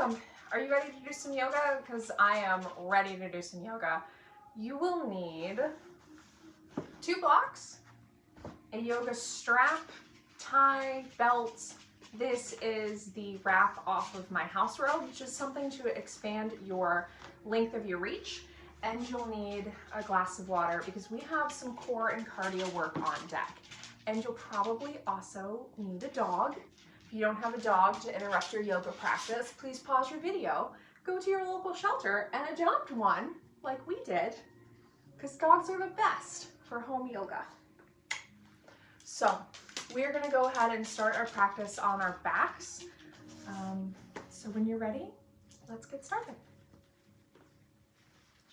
welcome. Are you ready to do some yoga? Because I am ready to do some yoga. You will need 2 blocks, a yoga strap, tie, belt. This is the wrap off of my house robe, which is something to expand your length of your reach. And you'll need a glass of water because we have some core and cardio work on deck. And you'll probably also need a dog. If you don't have a dog to interrupt your yoga practice, please pause your video, go to your local shelter and adopt one like we did, because dogs are the best for home yoga. So we're gonna go ahead and start our practice on our backs. So when you're ready, let's get started.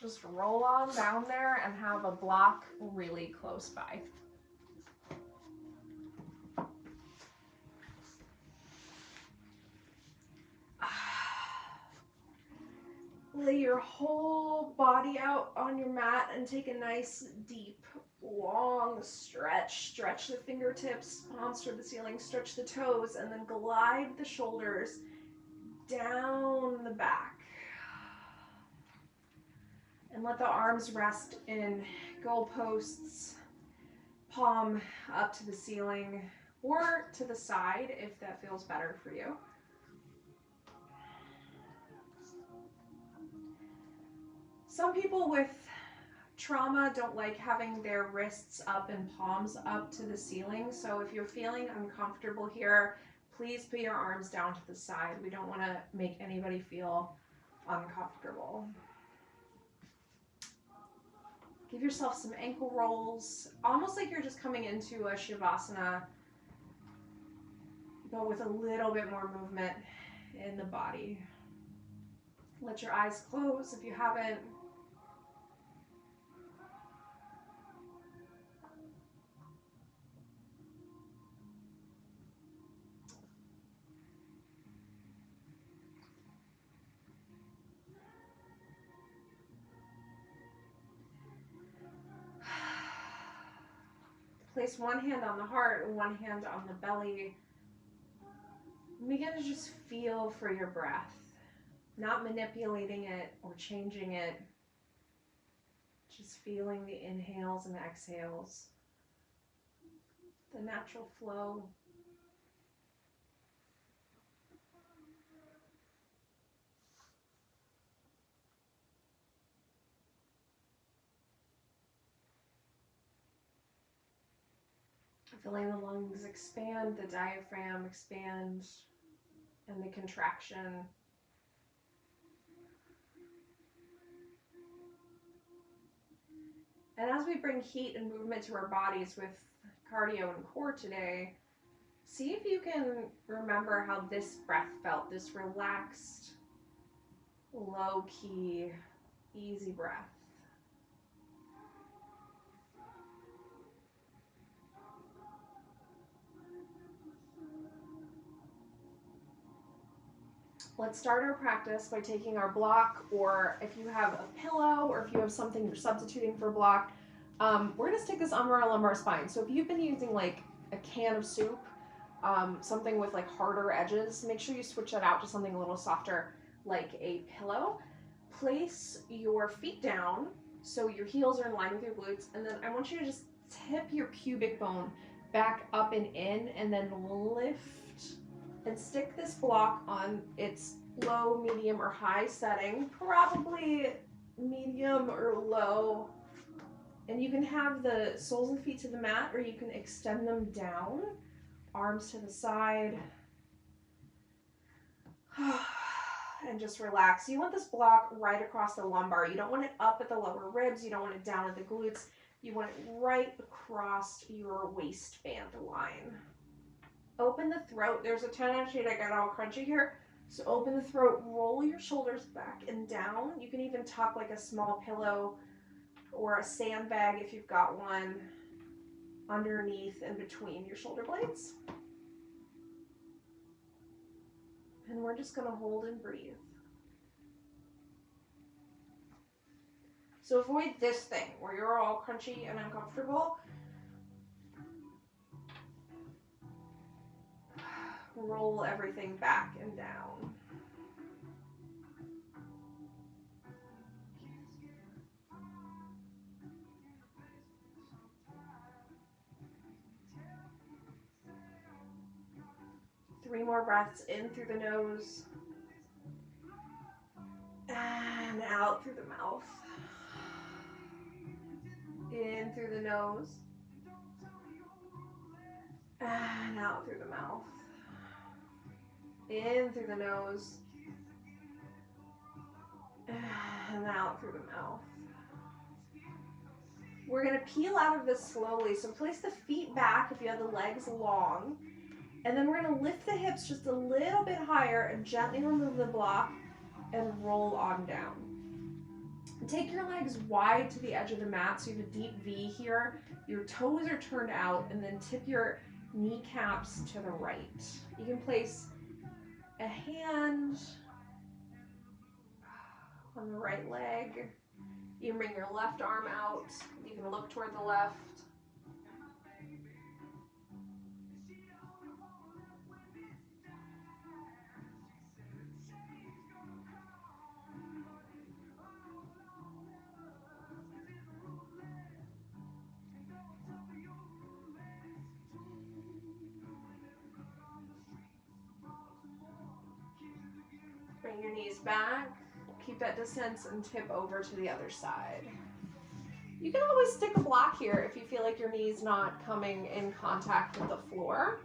Just roll on down there and have a block really close by. Lay your whole body out on your mat and take a nice, deep, long stretch. Stretch the fingertips, palms toward the ceiling, stretch the toes, and then glide the shoulders down the back. And let the arms rest in goalposts, palm up to the ceiling or to the side if that feels better for you. Some people with trauma don't like having their wrists up and palms up to the ceiling. So if you're feeling uncomfortable here, please put your arms down to the side. We don't want to make anybody feel uncomfortable. Give yourself some ankle rolls, almost like you're just coming into a Shavasana, but with a little bit more movement in the body. Let your eyes close if you haven't. Place one hand on the heart and one hand on the belly. And begin to just feel for your breath, not manipulating it or changing it. Just feeling the inhales and exhales, the natural flow. Feeling the lungs expand, the diaphragm expand, and the contraction. And as we bring heat and movement to our bodies with cardio and core today, see if you can remember how this breath felt, this relaxed, low-key, easy breath. Let's start our practice by taking our block, or if you have a pillow or if you have something you're substituting for block, we're gonna stick this under our lumbar spine. So if you've been using like a can of soup, something with like harder edges, make sure you switch that out to something a little softer like a pillow. Place your feet down so your heels are in line with your glutes, and then I want you to just tip your pubic bone back up and in, and then lift and stick this block on its low, medium, or high setting, probably medium or low. And you can have the soles of the feet to the mat, or you can extend them down, arms to the side. And just relax. You want this block right across the lumbar. You don't want it up at the lower ribs. You don't want it down at the glutes. You want it right across your waistband line. Open the throat. There's a tendency to get all crunchy here. So open the throat, roll your shoulders back and down. You can even tuck like a small pillow or a sandbag if you've got one underneath and between your shoulder blades. And we're just gonna hold and breathe. So avoid this thing where you're all crunchy and uncomfortable. Roll everything back and down. more breaths in through the nose and out through the mouth. In through the nose and out through the mouth. In through the nose and out through the mouth. We're going to peel out of this slowly. So place the feet back if you have the legs long. And then we're going to lift the hips just a little bit higher and gently remove the block and roll on down. Take your legs wide to the edge of the mat so you have a deep V here. Your toes are turned out, and then tip your kneecaps to the right. You can place a hand on the right leg. You can bring your left arm out. You can look toward the left. Bring your knees back. Keep that distance and tip over to the other side. You can always stick a block here if you feel like your knee's not coming in contact with the floor.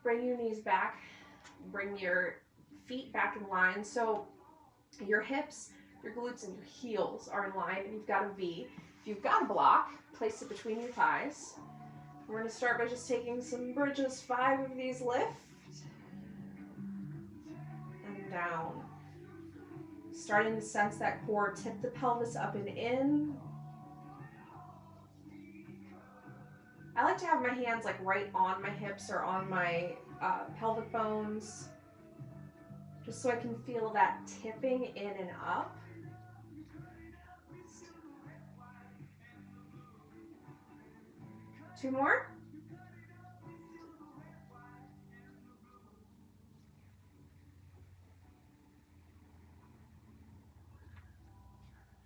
Bring your knees back. Bring your feet back in line. So your hips, your glutes, and your heels are in line, and you've got a V. If you've got a block, place it between your thighs. We're going to start by just taking some bridges, 5 of these. Lift and down. Starting to sense that core, tip the pelvis up and in. I like to have my hands like right on my hips or on my pelvic bones, just so I can feel that tipping in and up. Two more.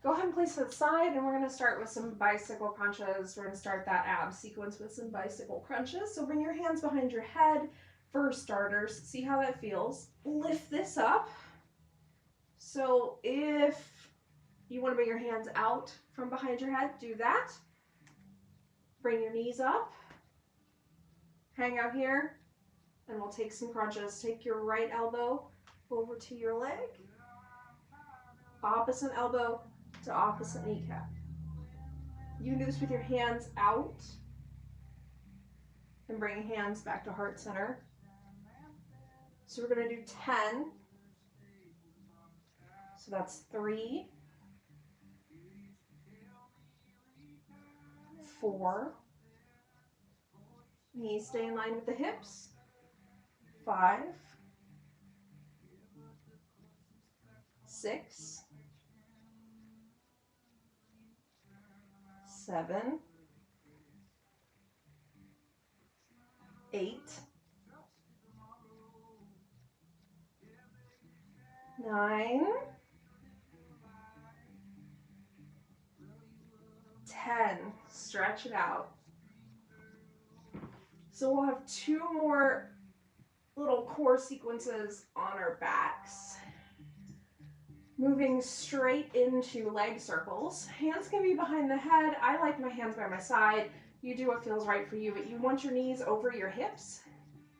Go ahead and place to the side, and we're going to start with some bicycle crunches. We're going to start that ab sequence with some bicycle crunches. So bring your hands behind your head for starters. See how that feels. Lift this up. So if you want to bring your hands out from behind your head, do that. Bring your knees up. Hang out here, and we'll take some crunches. Take your right elbow over to your leg. Opposite elbow to opposite kneecap. You can do this with your hands out and bring hands back to heart center. So we're going to do 10. So that's 3, 4. Knees stay in line with the hips. 5, 6, 7, 8, 9, 10. Stretch it out. So we'll have 2 more little core sequences on our backs. Moving straight into leg circles. Hands can be behind the head. I like my hands by my side. You do what feels right for you, but you want your knees over your hips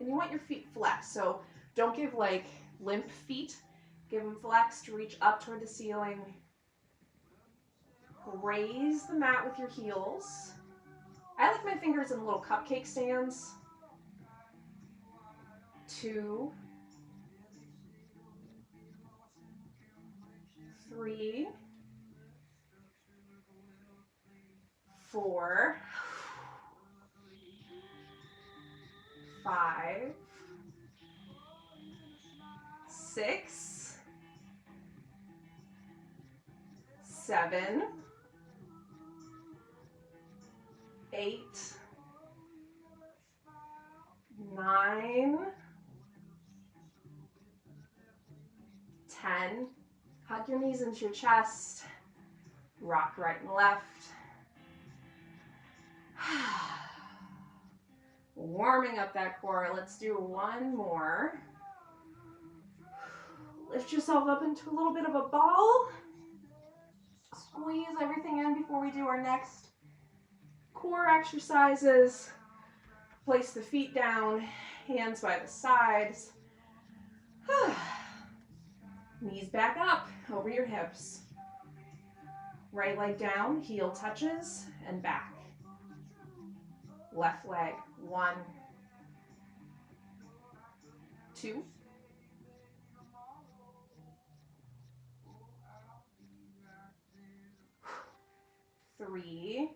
and you want your feet flexed. So don't give like limp feet. Give them flexed, reach up toward the ceiling. Raise the mat with your heels. I like my fingers in little cupcake stands. 2, 3, 4, 5, 6, 7, 8, 9, 10. Hug your knees into your chest. Rock right and left. Warming up that core. Let's do one more. Lift yourself up into a little bit of a ball. Squeeze everything in before we do our next core exercises. Place the feet down, hands by the sides. Knees back up over your hips. Right leg down, heel touches, and back. Left leg, 1, 2, 3,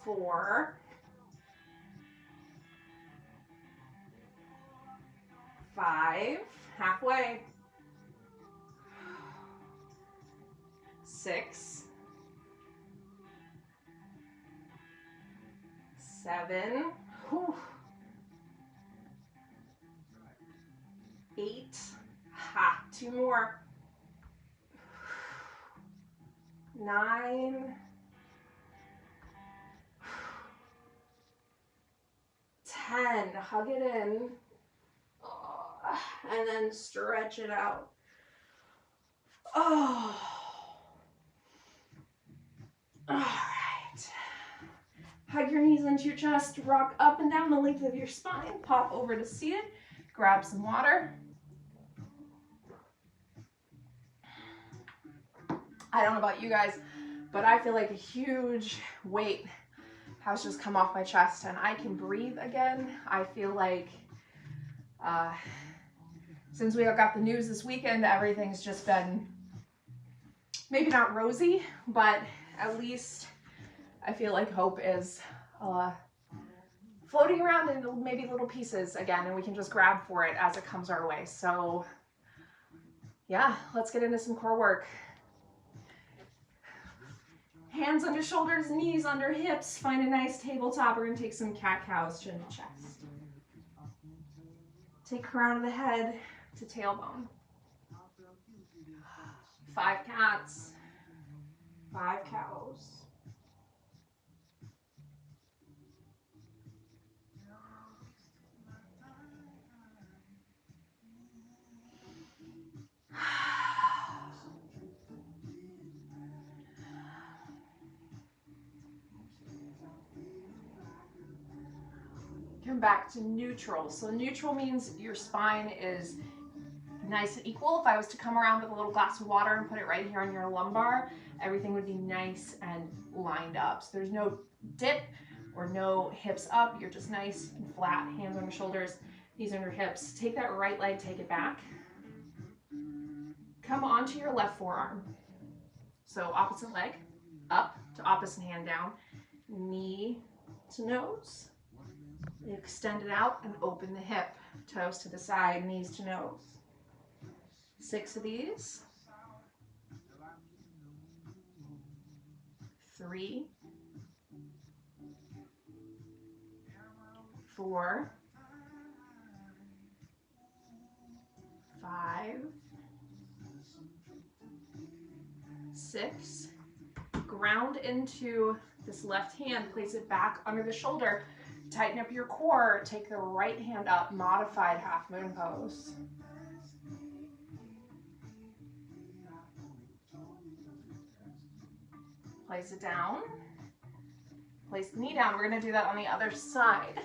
4, 5, halfway, 6, 7, 8, 2 more, 9, 10, hug it in, and then stretch it out. Oh, all right. Hug your knees into your chest, rock up and down the length of your spine, pop over to seated, grab some water. I don't know about you guys, but I feel like a huge weight has just come off my chest and I can breathe again. I feel like since we got the news this weekend, everything's just been maybe not rosy, but at least I feel like hope is floating around in maybe little pieces again, and we can just grab for it as it comes our way. So yeah, let's get into some core work. Hands under shoulders, knees under hips. Find a nice tabletop. We're going to take some cat-cows, chin to chest. Take crown of the head to tailbone. 5 cats, 5 cows. Come back to neutral. So neutral means your spine is nice and equal. If I was to come around with a little glass of water and put it right here on your lumbar, everything would be nice and lined up. So there's no dip or no hips up. You're just nice and flat, hands on your shoulders, knees on your hips. Take that right leg, take it back. Come onto your left forearm. So opposite leg, up to opposite hand down, knee to nose. Extend it out and open the hip, toes to the side, knees to nose. 6 of these. 3, 4, 5, 6. Ground into this left hand, place it back under the shoulder. Tighten up your core, take the right hand up, modified half moon pose. Place it down. Place the knee down. We're going to do that on the other side.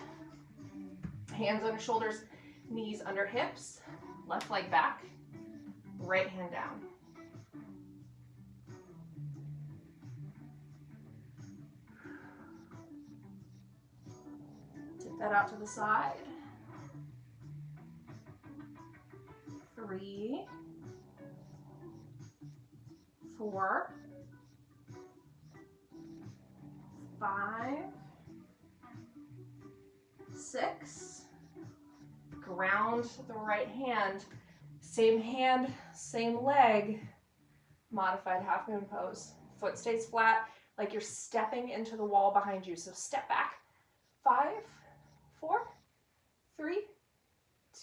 Hands under shoulders, knees under hips, left leg back, right hand down. Tip that out to the side. 3, 4, 5, 6. Ground the right hand. Same hand, same leg. Modified half moon pose. Foot stays flat, like you're stepping into the wall behind you. So step back. 5, 4, 3,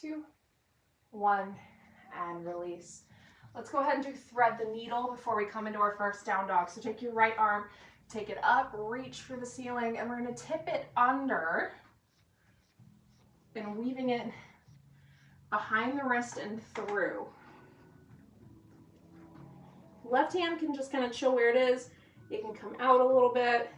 2, 1, and release. Let's go ahead and do thread the needle before we come into our first down dog. So take your right arm, take it up, reach for the ceiling, and we're going to tip it under and weaving it behind the wrist and through. Left hand can just kind of chill where it is. It can come out a little bit.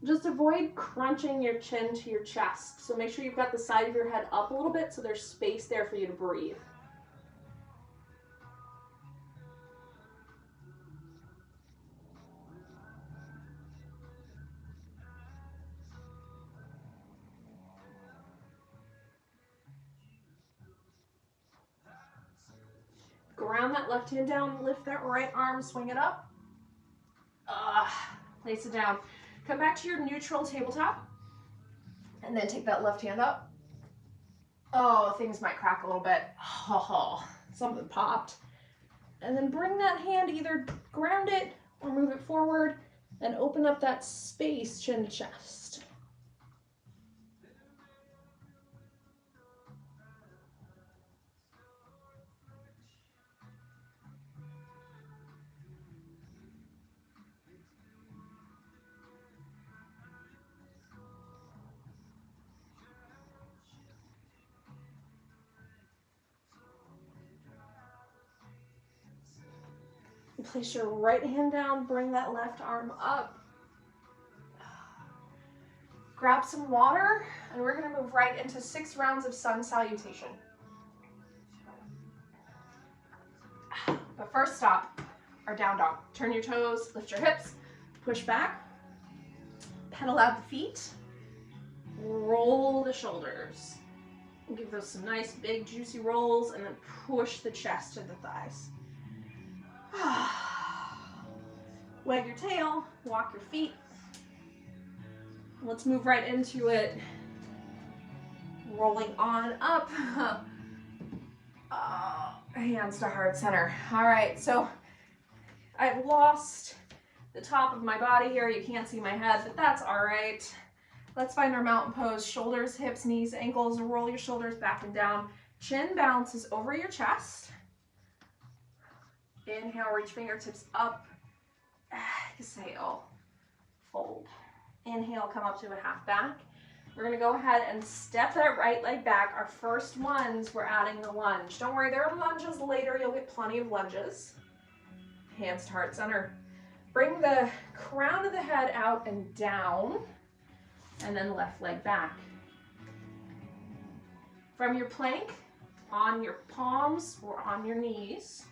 Just avoid crunching your chin to your chest. So make sure you've got the side of your head up a little bit so there's space there for you to breathe. Ground that left hand down, lift that right arm, swing it up. Place it down. Come back to your neutral tabletop, and then take that left hand up. Oh, things might crack a little bit. Oh, something popped. And then bring that hand, either ground it or move it forward, and open up that space chin to chest. Place your right hand down, bring that left arm up. Grab some water, and we're going to move right into 6 rounds of sun salutation. But first stop, our down dog. Turn your toes, lift your hips, push back, pedal out the feet, roll the shoulders. Give those some nice big juicy rolls, and then push the chest to the thighs. Wag your tail, walk your feet. Let's move right into it. Rolling on up. Hands to heart center. All right, so I've lost the top of my body here. You can't see my head, but that's all right. Let's find our mountain pose. Shoulders, hips, knees, ankles. Roll your shoulders back and down. Chin bounces over your chest. Inhale, reach fingertips up. Exhale, fold. Inhale, come up to a half back. We're gonna go ahead and step that right leg back. Our first ones, we're adding the lunge. Don't worry, there are lunges later. You'll get plenty of lunges. Hands to heart center. Bring the crown of the head out and down, and then left leg back. From your plank, on your palms or on your knees.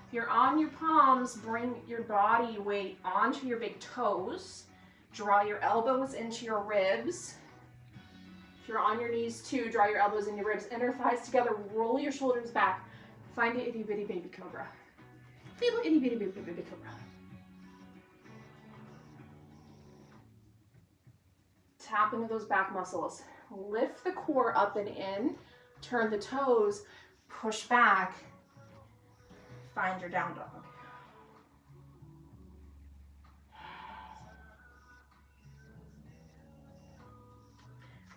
If you're on your palms, bring your body weight onto your big toes. Draw your elbows into your ribs. If you're on your knees too, draw your elbows in your ribs. Inner thighs together, roll your shoulders back. Find your itty bitty baby cobra. Little itty bitty baby cobra. Tap into those back muscles. Lift the core up and in. Turn the toes, push back. Find your down dog.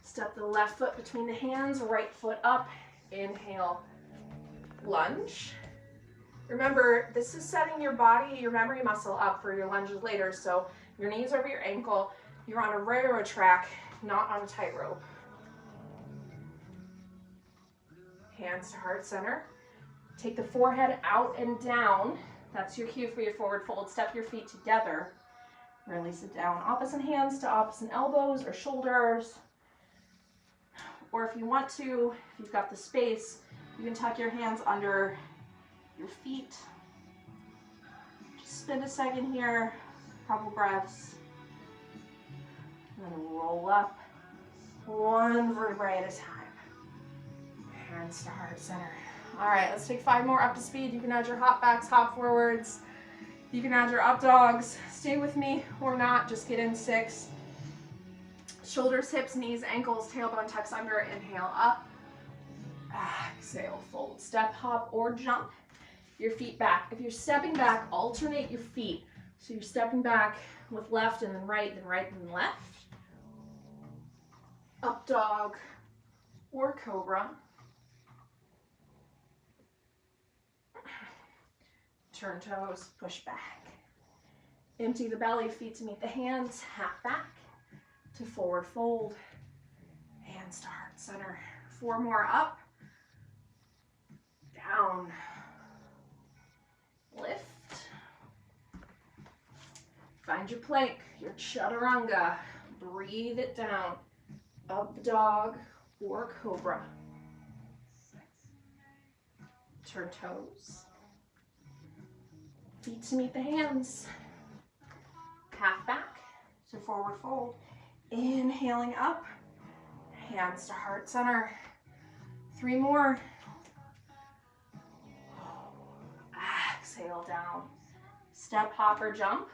Step the left foot between the hands, right foot up. Inhale, lunge. Remember, this is setting your body, your memory muscle up for your lunges later. So your knees over your ankle. You're on a railroad track, not on a tightrope. Hands to heart center. Take the forehead out and down. That's your cue for your forward fold. Step your feet together. Release it down. Opposite hands to opposite elbows or shoulders. Or if you want to, if you've got the space, you can tuck your hands under your feet. Just spend a second here, a couple breaths. And then roll up, one vertebrae at a time. Hands to heart center. All right, let's take 5 more up to speed. You can add your hop backs, hop forwards. You can add your up dogs. Stay with me or not, just get in 6. Shoulders, hips, knees, ankles, tailbone tucks under. Inhale up. Exhale, fold, step, hop, or jump your feet back. If you're stepping back, alternate your feet. So you're stepping back with left and then right and left. Up dog or cobra. Turn toes, push back. Empty the belly, feet to meet the hands, half back to forward fold. Hands to heart center. 4 more up. Down. Lift. Find your plank, your chaturanga. Breathe it down. Up dog or cobra. Turn toes. Feet to meet the hands. Half back to forward fold. Inhaling up. Hands to heart center. 3 more. Exhale down. Step, hop, or jump.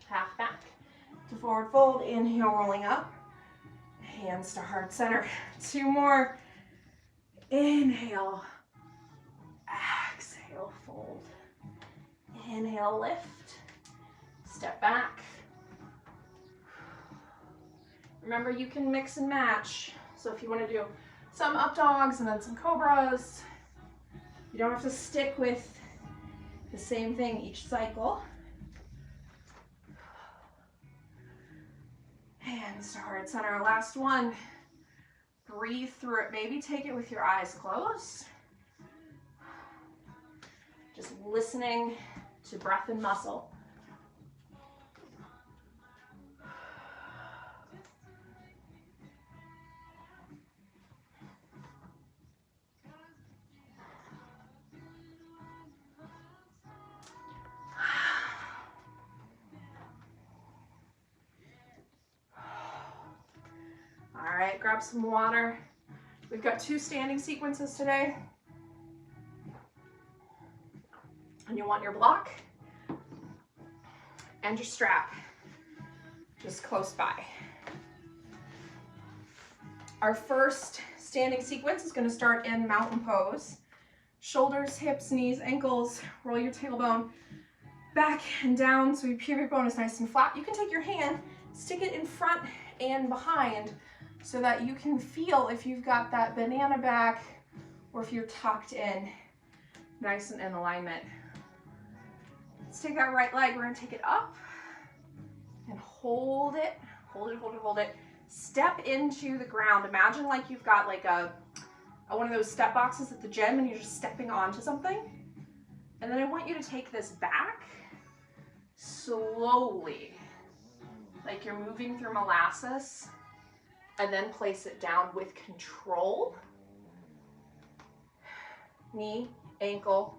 Half back to forward fold. Inhale, rolling up. Hands to heart center. 2 more. Inhale. Exhale, fold. Inhale, lift. Step back. Remember, you can mix and match. So if you want to do some up dogs and then some cobras, you don't have to stick with the same thing each cycle. Hands to heart center. Last one. Breathe through it. Maybe take it with your eyes closed. Just listening to breath and muscle. All right, grab some water. We've got 2 standing sequences today. And you want your block and your strap just close by. Our first standing sequence is going to start in mountain pose. Shoulders, hips, knees, ankles. Roll your tailbone back and down so your pubic bone is nice and flat. You can take your hand, stick it in front and behind so that you can feel if you've got that banana back or if you're tucked in, nice and in alignment. Let's take that right leg, we're gonna take it up and hold it, hold it, hold it, hold it. Step into the ground. Imagine like you've got like one of those step boxes at the gym and you're just stepping onto something. And then I want you to take this back slowly, like you're moving through molasses, and then place it down with control. Knee, ankle,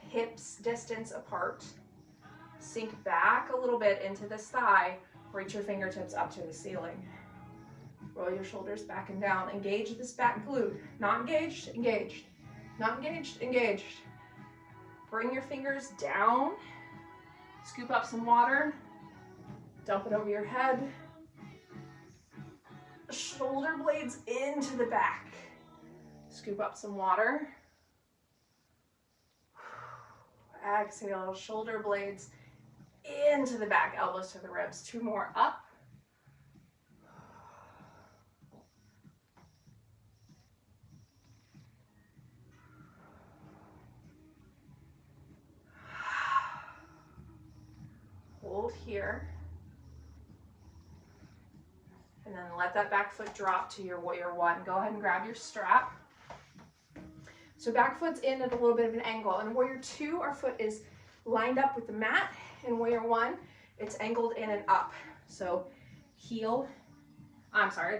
hips distance apart. Sink back a little bit into this thigh. Reach your fingertips up to the ceiling. Roll your shoulders back and down. Engage this back glute. Not engaged, engaged. Not engaged, engaged. Bring your fingers down. Scoop up some water. Dump it over your head. Shoulder blades into the back. Scoop up some water. Exhale, shoulder blades into the back, elbows to the ribs. 2 more up. Hold here. And then let that back foot drop to your warrior 1. Go ahead and grab your strap. So back foot's in at a little bit of an angle. In warrior 2, our foot is lined up with the mat. In warrior 1, it's angled in and up. So heel,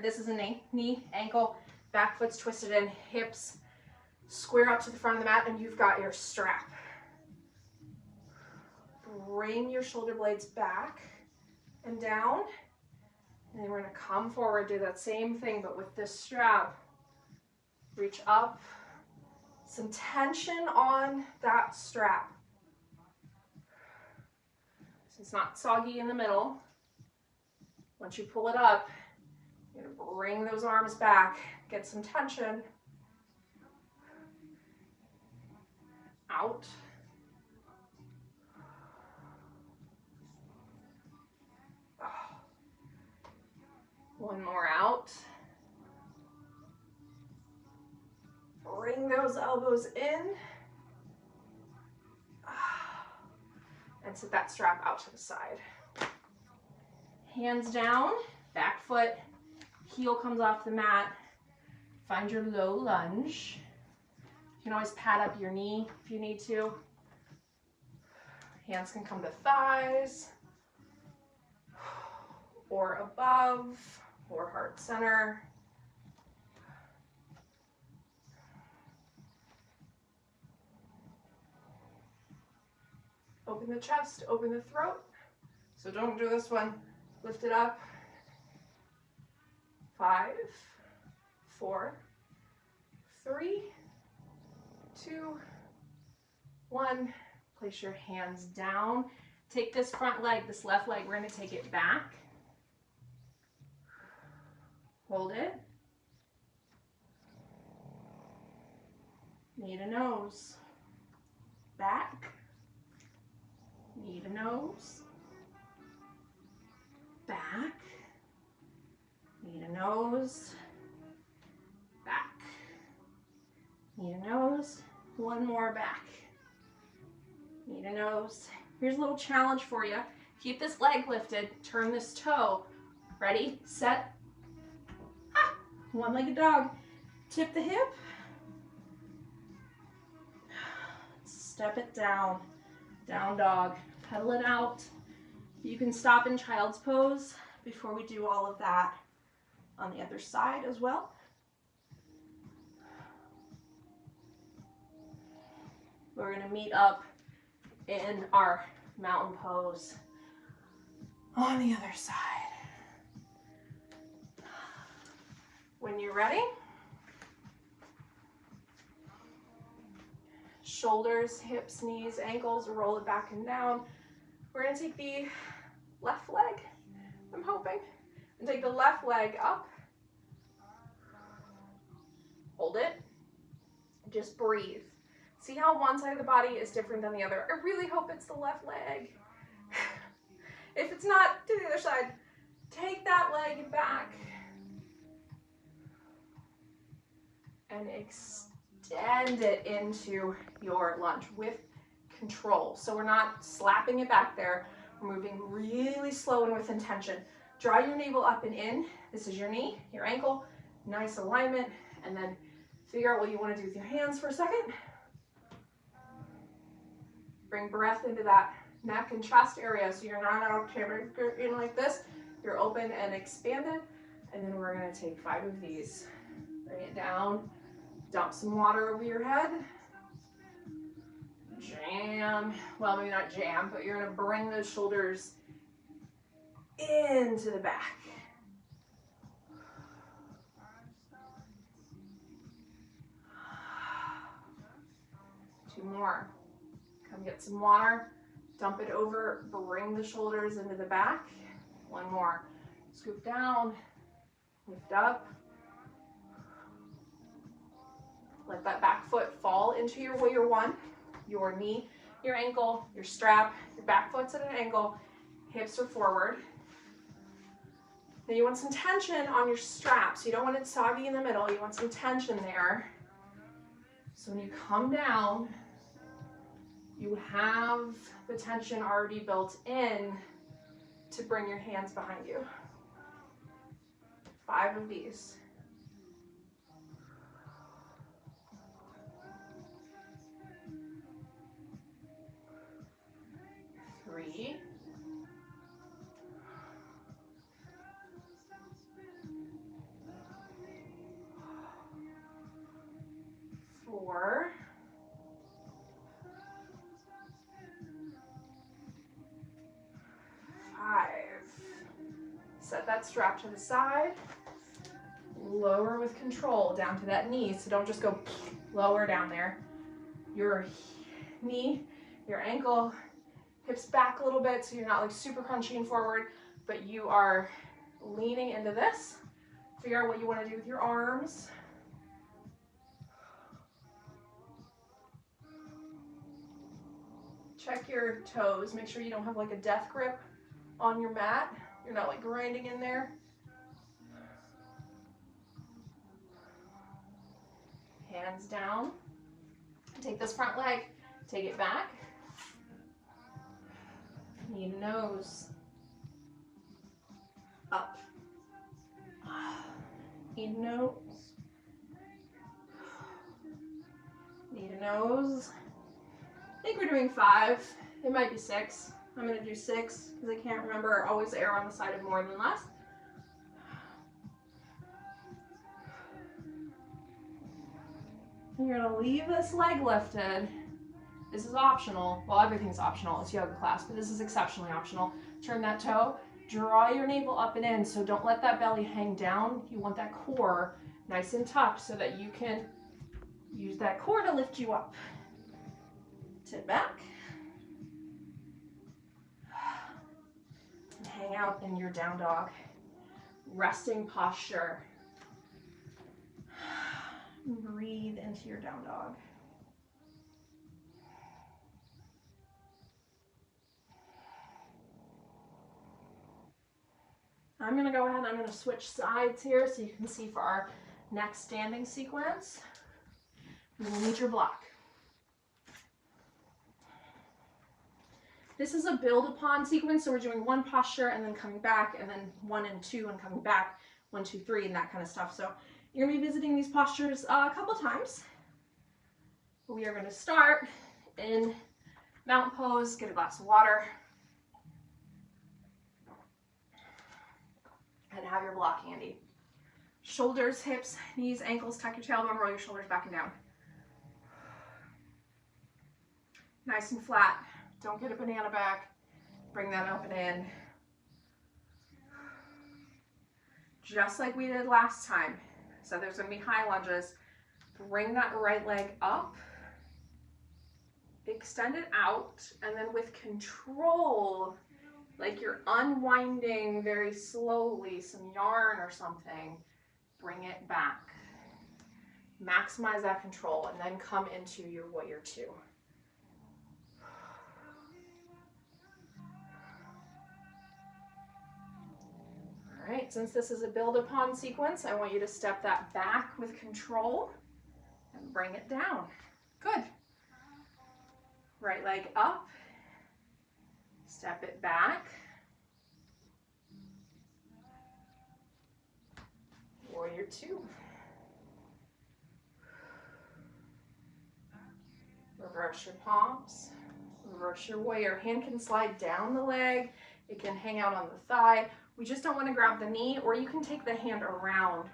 this is a knee, ankle, back foot's twisted in, hips square up to the front of the mat, and you've got your strap. Bring your shoulder blades back and down. And then we're gonna come forward, do that same thing, but with this strap. Reach up. Some tension on that strap. So it's not soggy in the middle. Once you pull it up, you're going to bring those arms back, get some tension. Out. One more out. Bring those elbows in. And sit that strap out to the side. Hands down, back foot, heel comes off the mat. Find your low lunge. You can always pad up your knee if you need to. Hands can come to thighs, or above, or heart center. Open the chest, open the throat. So don't do this one. Lift it up. 5, 4, 3, 2, 1. Place your hands down. Take this front leg, this left leg, we're going to take it back. Hold it. Knee to nose. Back. Knee to nose. Back. Knee to nose. Back. Knee to nose. One more back. Knee to nose. Here's a little challenge for you. Keep this leg lifted. Turn this toe. Ready, set. Ah, one-legged dog. Tip the hip. Step it down. Down dog. Pedal it out. You can stop in child's pose before we do all of that on the other side as well. We're going to meet up in our mountain pose on the other side. When you're ready, shoulders, hips, knees, ankles, roll it back and down. We're going to take the left leg, I'm hoping, and take the left leg up. Hold it. Just breathe. See how one side of the body is different than the other? I really hope it's the left leg. If it's not, to the other side. Take that leg back and extend it into your lunge with control. So we're not slapping it back there. We're moving really slow and with intention. Draw your navel up and in. This is your knee, your ankle, nice alignment, and then figure out what you want to do with your hands for a second. Bring breath into that neck and chest area so you're not out in like this. You're open and expanded. And then we're going to take 5 of these. Bring it down. Dump some water over your head. Jam. Well, maybe not jam, but you're going to bring those shoulders into the back. Two more. Come get some water, dump it over, bring the shoulders into the back. One more. Scoop down, lift up. Let that back foot fall into your warrior one. Your knee, your ankle, your strap, your back foot's at an angle, hips are forward. Now you want some tension on your straps. You don't want it soggy in the middle. You want some tension there. So when you come down, you have the tension already built in to bring your hands behind you. 5 of these. 3. 4. 5. Set that strap to the side. Lower with control down to that knee. So don't just go lower down there. Your knee, your ankle, hips back a little bit so you're not like super crunching forward, but you are leaning into this. Figure out what you want to do with your arms. Check your toes. Make sure you don't have like a death grip on your mat. You're not like grinding in there. Hands down. Take this front leg, take it back. Knee to nose. Up. Knee to nose. Knee to nose. I think we're doing 5. It might be 6. I'm going to do 6 because I can't remember. I always err on the side of more than less. You're going to leave this leg lifted. This is optional. Well, everything's optional. It's yoga class, but this is exceptionally optional. Turn that toe. Draw your navel up and in, so don't let that belly hang down. You want that core nice and tucked so that you can use that core to lift you up. Sit back. And hang out in your down dog. Resting posture. Breathe into your down dog. I'm going to go ahead and I'm going to switch sides here so you can see for our next standing sequence. You will need your block. This is a build upon sequence, so we're doing 1 posture and then coming back, and then 1 and 2 and coming back, 1, 2, 3, and that kind of stuff. So you're going to be visiting these postures a couple times. We are going to start in mountain pose. Get a glass of water. And have your block handy. Shoulders, hips, knees, ankles, tuck your tailbone, roll your shoulders back and down. Nice and flat. Don't get a banana back. Bring that up and in. Just like we did last time. So there's going to be high lunges. Bring that right leg up. Extend it out. And then with control, like you're unwinding very slowly some yarn or something, bring it back. Maximize that control and then come into your warrior 2. All right, since this is a build upon sequence, I want you to step that back with control and bring it down. Good. Right leg up. Step it back. Warrior 2. Reverse your palms. Reverse your warrior. Hand can slide down the leg. It can hang out on the thigh. We just don't want to grab the knee, or you can take the hand around.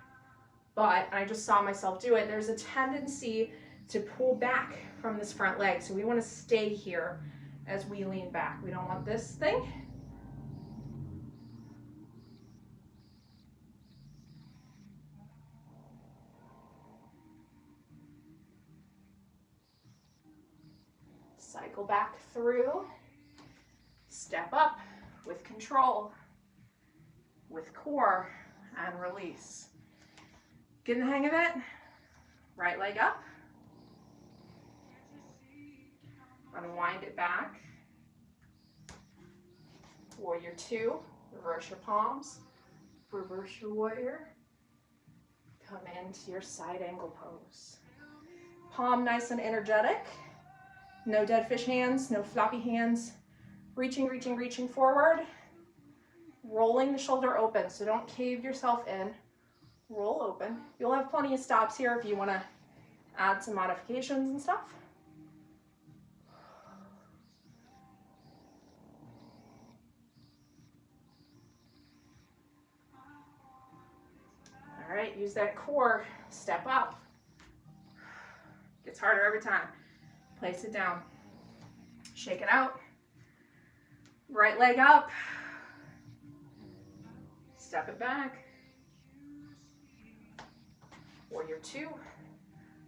But, and I just saw myself do it, there's a tendency to pull back from this front leg. So we want to stay here as we lean back. We don't want this thing. Cycle back through. Step up with control, with core, and release. Getting the hang of it? Right leg up. Unwind it back. Warrior 2, reverse your palms, reverse your warrior. Come into your side angle pose. Palm nice and energetic. No dead fish hands, no floppy hands. Reaching, reaching, reaching forward. Rolling the shoulder open, so don't cave yourself in. Roll open. You'll have plenty of stops here if you want to add some modifications and stuff. All right, use that core. Step up. Gets harder every time. Place it down. Shake it out. Right leg up. Step it back. Warrior two.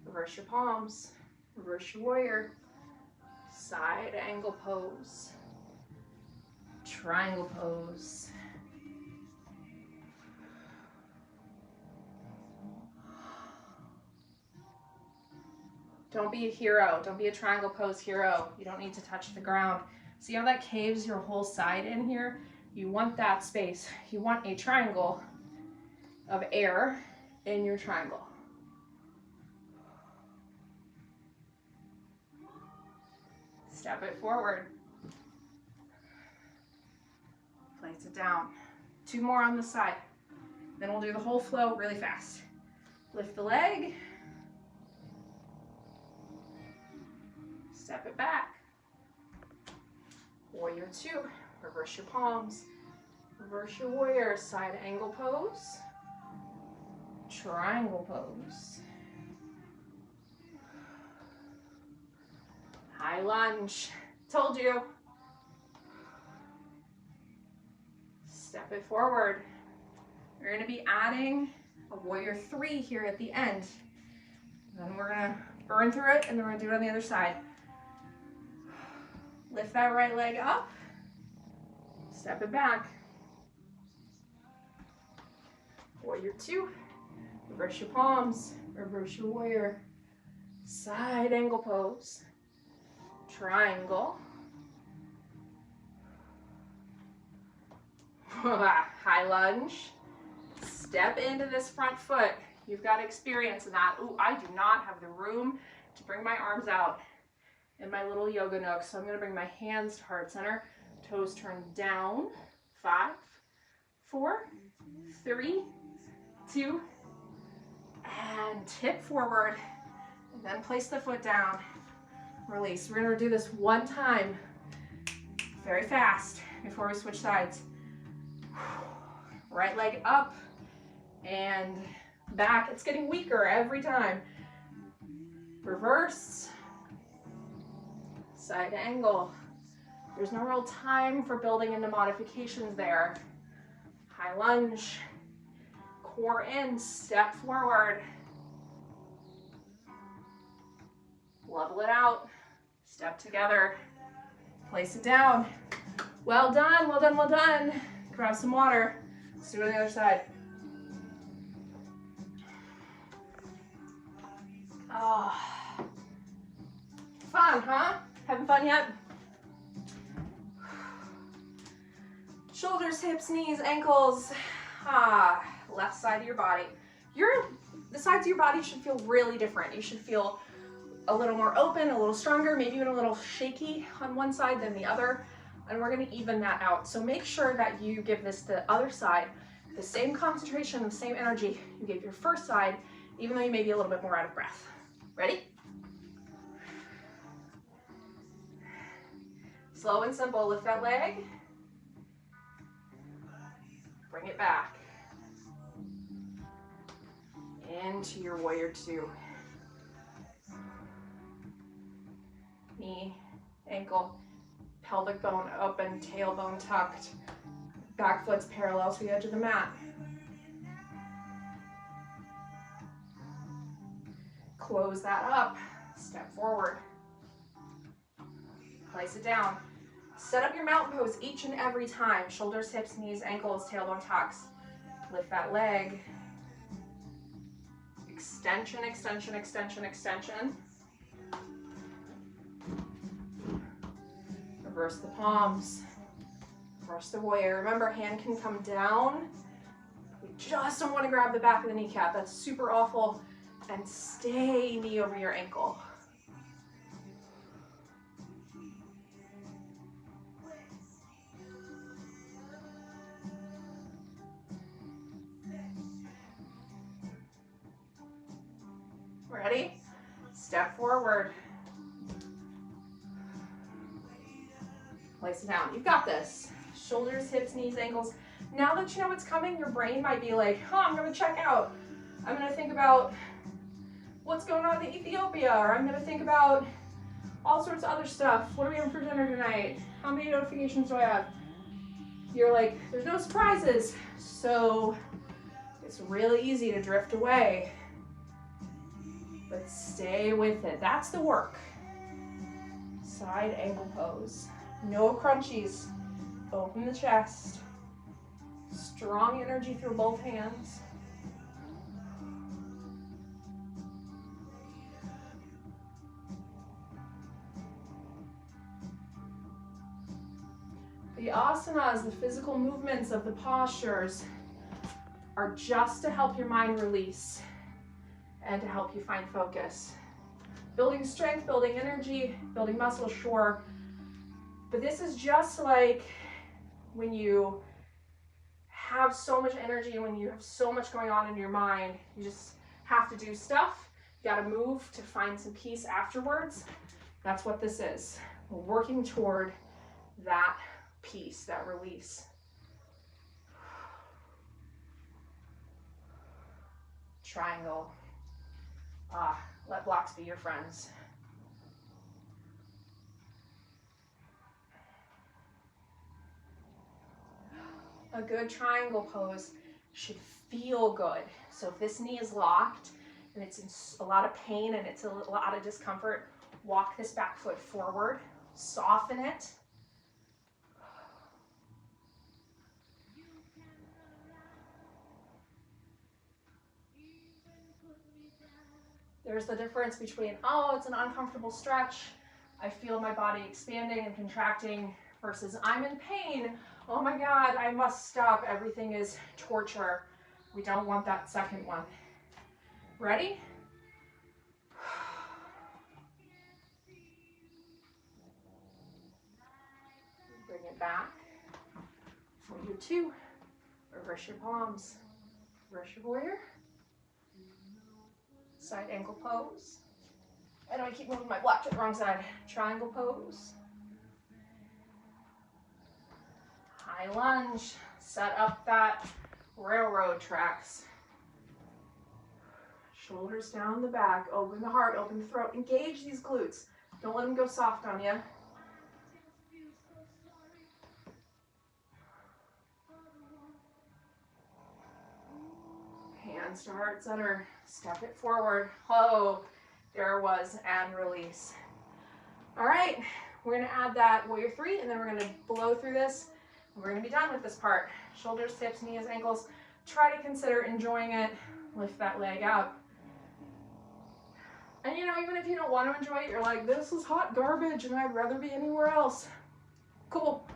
Reverse your palms. Reverse your warrior. Side angle pose. Triangle pose. Don't be a hero. Don't be a triangle pose hero. You don't need to touch the ground. See how that caves your whole side in here? You want that space. You want a triangle of air in your triangle. Step it forward. Place it down. Two more on the side. Then we'll do the whole flow really fast. Lift the leg. Step it back. Warrior two. Reverse your palms. Reverse your warrior. Side angle pose. Triangle pose. High lunge. Told you. Step it forward. We're going to be adding a warrior three here at the end. Then we're going to burn through it, and then we're going to do it on the other side. Lift that right leg up. Step it back. Warrior two. Reverse your palms. Reverse your warrior. Side angle pose. Triangle. High lunge. Step into this front foot. You've got experience in that. Ooh, I do not have the room to bring my arms out in my little yoga nook. So I'm going to bring my hands to heart center. Toes turned down. 5, 4, 3, 2, and tip forward. And then place the foot down. Release. We're going to do this one time, very fast, before we switch sides. Right leg up and back. It's getting weaker every time. Reverse. Side angle. There's no real time for building into modifications there. High lunge. Core in. Step forward. Level it out. Step together. Place it down. Well done, well done, well done. Grab some water. Let's do it on the other side. Oh. Fun, huh? Having fun yet? Shoulders, hips, knees, ankles. Left side of your body. The sides of your body should feel really different. You should feel a little more open, a little stronger, maybe even a little shaky on one side than the other. And we're going to even that out. So make sure that you give this the other side the same concentration, the same energy you gave your first side, even though you may be a little bit more out of breath. Ready? Slow and simple. Lift that leg. Bring it back. Into your warrior two. Knee, ankle, pelvic bone open, tailbone tucked. Back foot's parallel to the edge of the mat. Close that up. Step forward. Place it down. Set up your mountain pose each and every time. Shoulders, hips, knees, ankles, tailbone tucks. Lift that leg. Extension, extension, extension, extension. Reverse the palms. Reverse the warrior. Remember, hand can come down. We just don't want to grab the back of the kneecap. That's super awful. And stay knee over your ankle. Ready? Step forward. Place it down. You've got this. Shoulders, hips, knees, ankles. Now that you know what's coming, your brain might be like, I'm going to check out. I'm going to think about what's going on in Ethiopia, or I'm going to think about all sorts of other stuff. What are we having for dinner tonight? How many notifications do I have? You're like, there's no surprises. So it's really easy to drift away. but stay with it. That's the work. Side angle pose. No crunchies. Open the chest. Strong energy through both hands. The asanas, the physical movements of the postures, are just to help your mind release and to help you find focus. Building strength, building energy, building muscle, sure. But this is just like when you have so much energy and when you have so much going on in your mind, you just have to do stuff. You gotta move to find some peace afterwards. That's what this is. We're working toward that peace, that release. Triangle. Let blocks be your friends. A good triangle pose should feel good. So if this knee is locked and it's in a lot of pain and it's a lot of discomfort, walk this back foot forward, soften it. There's the difference between, oh, it's an uncomfortable stretch, I feel my body expanding and contracting, versus I'm in pain, oh my God, I must stop, everything is torture. We don't want that second one. Ready? Bring it back. For you two, reverse your palms. Reverse your warrior. Side ankle pose. I know I keep moving my block to the wrong side. Triangle pose. High lunge. Set up that railroad tracks. Shoulders down the back. Open the heart, open the throat. Engage these glutes. Don't let them go soft on you. Hands to heart center. Step it forward. Oh, there it was, and release. All right, we're gonna add that warrior three, and then we're gonna blow through this. We're gonna be done with this part. Shoulders, hips, knees, ankles. Try to consider enjoying it. Lift that leg up. And you know, even if you don't want to enjoy it, you're like, this is hot garbage and I'd rather be anywhere else. Cool.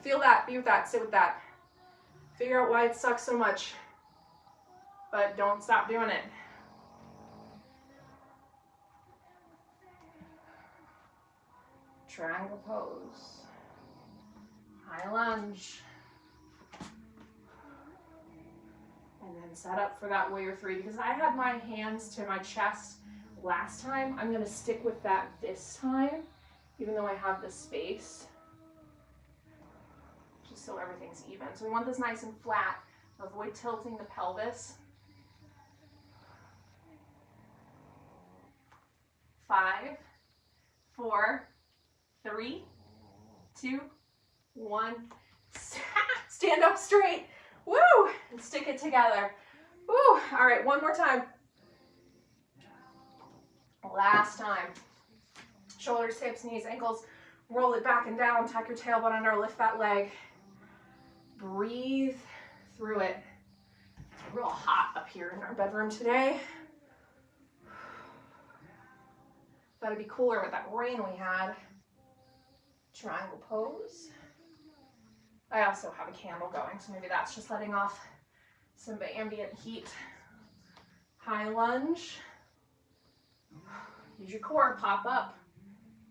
Feel that, be with that, sit with that. Figure out why it sucks so much. But don't stop doing it. Triangle pose. High lunge. And then set up for that warrior three. Because I had my hands to my chest last time, I'm going to stick with that this time, even though I have the space, just so everything's even. So we want this nice and flat. Avoid tilting the pelvis. 5, 4, 3, 2, 1. Stand up straight. Woo! And stick it together. Woo! All right, one more time. Last time. Shoulders, hips, knees, ankles. Roll it back and down. Tuck your tailbone under. Lift that leg. Breathe through it. It's real hot up here in our bedroom today. Thought it'd be cooler with that rain we had. Triangle pose. I also have a candle going, so maybe that's just letting off some ambient heat. High lunge. Use your core, pop up.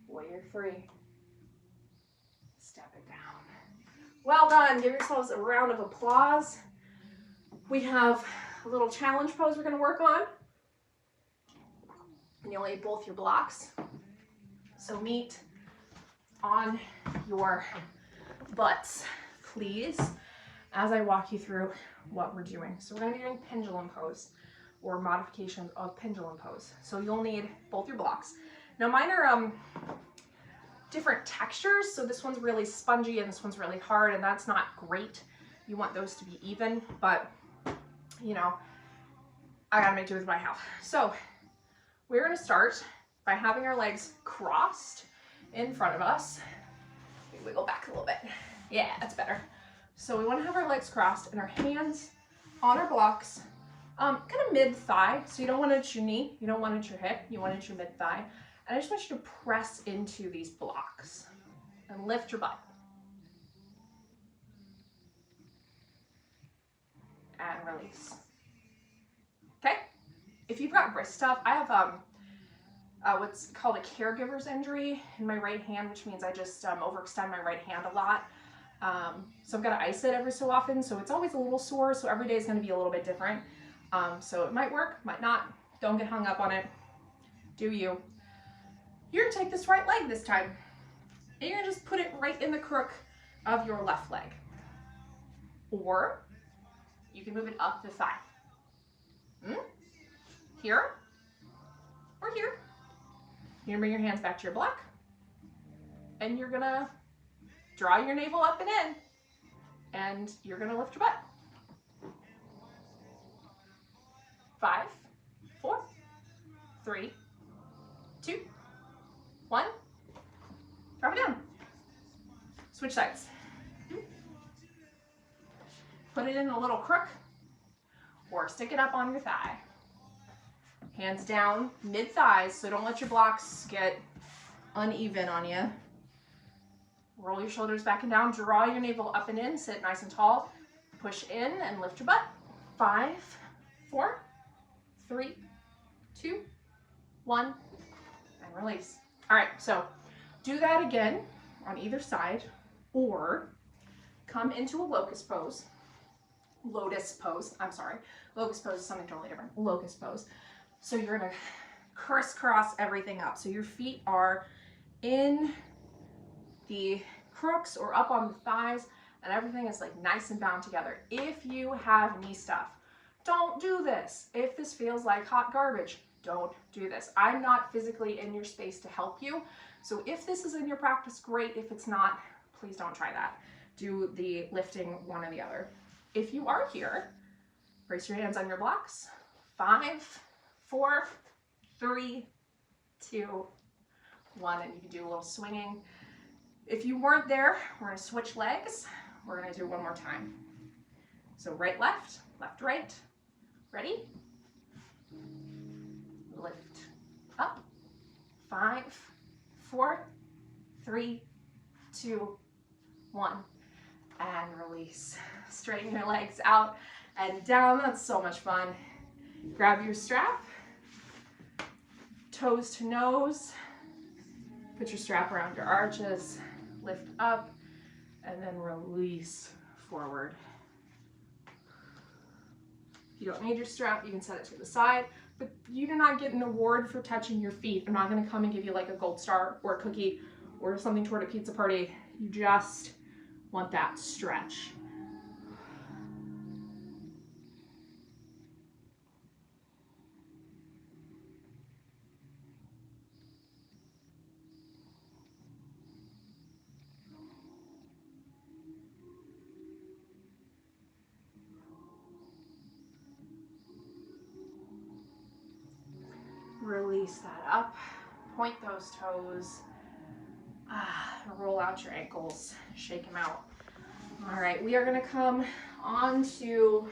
Warrior three. Step it down. Well done. Give yourselves a round of applause. We have a little challenge pose we're going to work on. And you'll need both your blocks. So meet on your butts, please, as I walk you through what we're doing. So we're going to be doing pendulum pose, or modifications of pendulum pose. So you'll need both your blocks. Now mine are different textures. So this one's really spongy and this one's really hard, and that's not great. You want those to be even, but you know, I gotta make do with what I have. So We're gonna start by having our legs crossed in front of us. Let me wiggle back a little bit. Yeah, that's better. So we wanna have our legs crossed and our hands on our blocks, kind of mid-thigh. So you don't want it at your knee, you don't want it at your hip, you want it at your mid-thigh. And I just want you to press into these blocks and lift your butt. And release. Okay? If you've got wrist stuff, I have what's called a caregiver's injury in my right hand, which means I just overextend my right hand a lot. So I've got to ice it every so often, so it's always a little sore, so every day is going to be a little bit different. So it might work, might not. Don't get hung up on it. Do you. You're going to take this right leg this time, and you're going to just put it right in the crook of your left leg. Or you can move it up the thigh. Here or here. You're gonna bring your hands back to your block, and you're gonna draw your navel up and in, and you're gonna lift your butt. 5, 4, 3, 2, 1. Drop it down. Switch sides. Put it in a little crook, or stick it up on your thigh. Hands down, mid-thighs, so don't let your blocks get uneven on you. Roll your shoulders back and down, draw your navel up and in, sit nice and tall, push in and lift your butt. 5, 4, 3, 2, 1, and release. All right, so do that again on either side, or come into a locust pose. Lotus pose, I'm sorry. Locust pose is something totally different. Locust pose. So you're gonna crisscross everything up. So your feet are in the crooks or up on the thighs, and everything is like nice and bound together. If you have knee stuff, don't do this. If this feels like hot garbage, don't do this. I'm not physically in your space to help you. So if this is in your practice, great. If it's not, please don't try that. Do the lifting one or the other. If you are here, brace your hands on your blocks. 5, 4, 3, 2, 1, and you can do a little swinging. If you weren't there, we're gonna switch legs. We're gonna do one more time. So right, left, right. Ready? Lift up. 5, 4, 3, 2, 1, and release. Straighten your legs out and down. That's so much fun. Grab your strap, toes to nose, put your strap around your arches, lift up, and then release forward. If you don't need your strap, you can set it to the side, but you do not get an award for touching your feet. I'm not gonna come and give you like a gold star or a cookie or something toward a pizza party. You just want that stretch. Release that up, point those toes, roll out your ankles, shake them out. All right, we are gonna come onto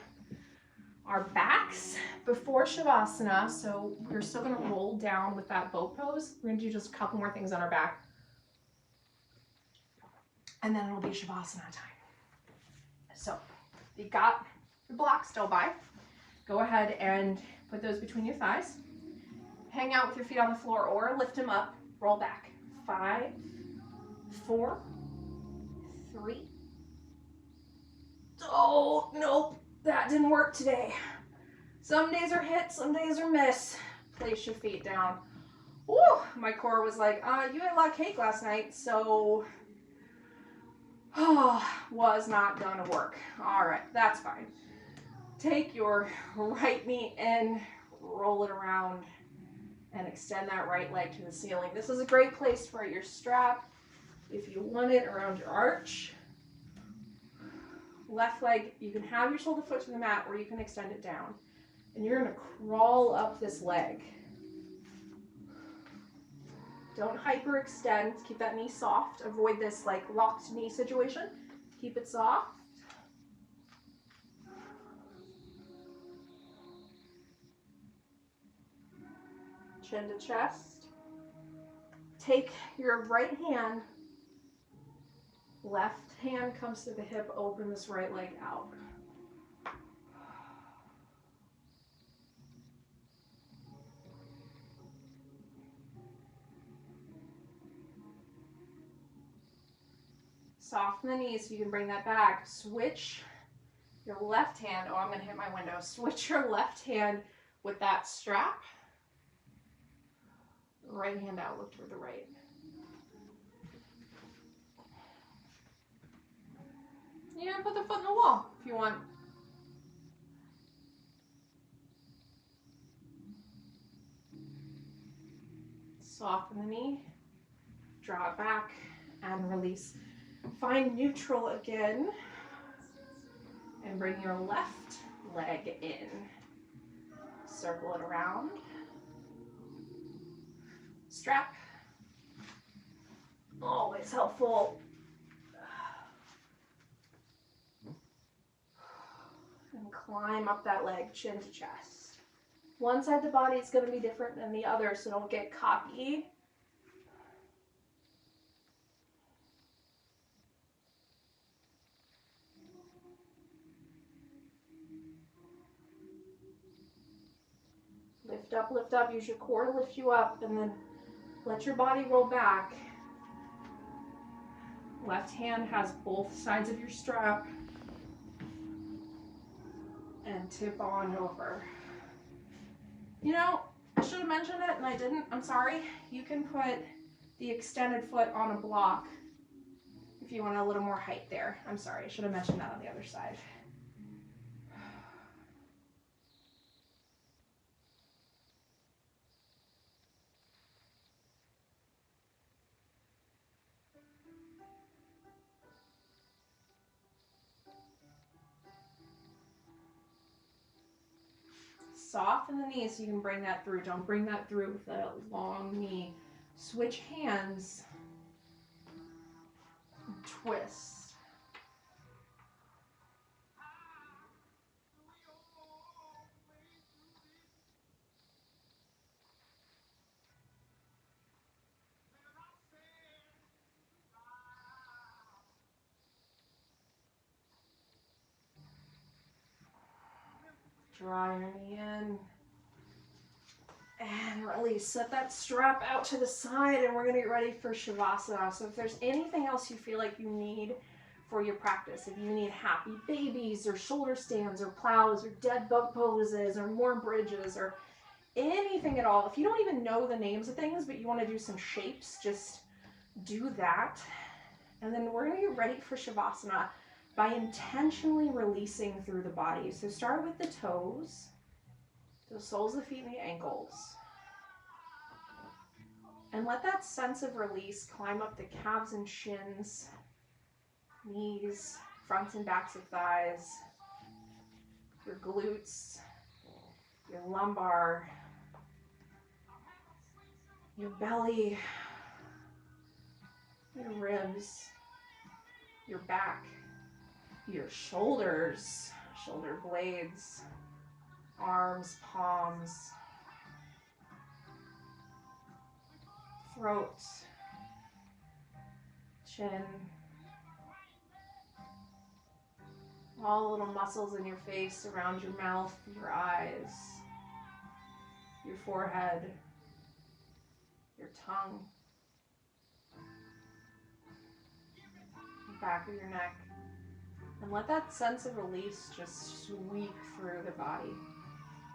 our backs before Shavasana, so we're still gonna roll down with that boat pose. We're gonna do just a couple more things on our back, and then it'll be Shavasana time. So you got your blocks still by, go ahead and put those between your thighs. Hang out with your feet on the floor or lift them up, roll back. 5, 4, 3. Oh, nope, that didn't work today. Some days are hit, some days are miss. Place your feet down. Woo, my core was like, you ate a lot of cake last night, so was not gonna work. All right, that's fine. Take your right knee in, roll it around, and extend that right leg to the ceiling. This is a great place for your strap. If you want it around your arch. Left leg, you can have your shoulder foot to the mat or you can extend it down. And you're gonna crawl up this leg. Don't hyperextend. Keep that knee soft. Avoid this like locked knee situation. Keep it soft. Chin to chest. Take your right hand, left hand comes to the hip, open this right leg out. Soften the knees so you can bring that back. Switch your left hand. Oh, I'm going to hit my window. Switch your left hand with that strap. Right hand out, look toward the right. You can put the foot in the wall if you want. Soften the knee, draw it back, and release. Find neutral again, and bring your left leg in. Circle it around. Strap. Always helpful. And climb up that leg, chin to chest. One side of the body is going to be different than the other, so don't get cocky. Lift up, use your core to lift you up, and then let your body roll back. Left hand has both sides of your strap. And tip on over. You know, I should have mentioned it and I didn't. I'm sorry. You can put the extended foot on a block if you want a little more height there. I'm sorry. I should have mentioned that on the other side. Soften the knee so you can bring that through. Don't bring that through with a long knee. Switch hands. Twist. Draw your knee in. And release. Set that strap out to the side and we're going to get ready for Shavasana. So if there's anything else you feel like you need for your practice, if you need happy babies or shoulder stands or plows or dead bug poses or more bridges or anything at all, if you don't even know the names of things but you want to do some shapes, just do that. And then we're going to get ready for Shavasana by intentionally releasing through the body. So start with the toes, the soles of the feet and the ankles. And let that sense of release climb up the calves and shins, knees, fronts and backs of thighs, your glutes, your lumbar, your belly, your ribs, your back, your shoulders, shoulder blades, arms, palms, throat, chin, all the little muscles in your face, around your mouth, your eyes, your forehead, your tongue, the back of your neck. And let that sense of release just sweep through the body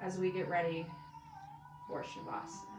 as we get ready for Shavasana.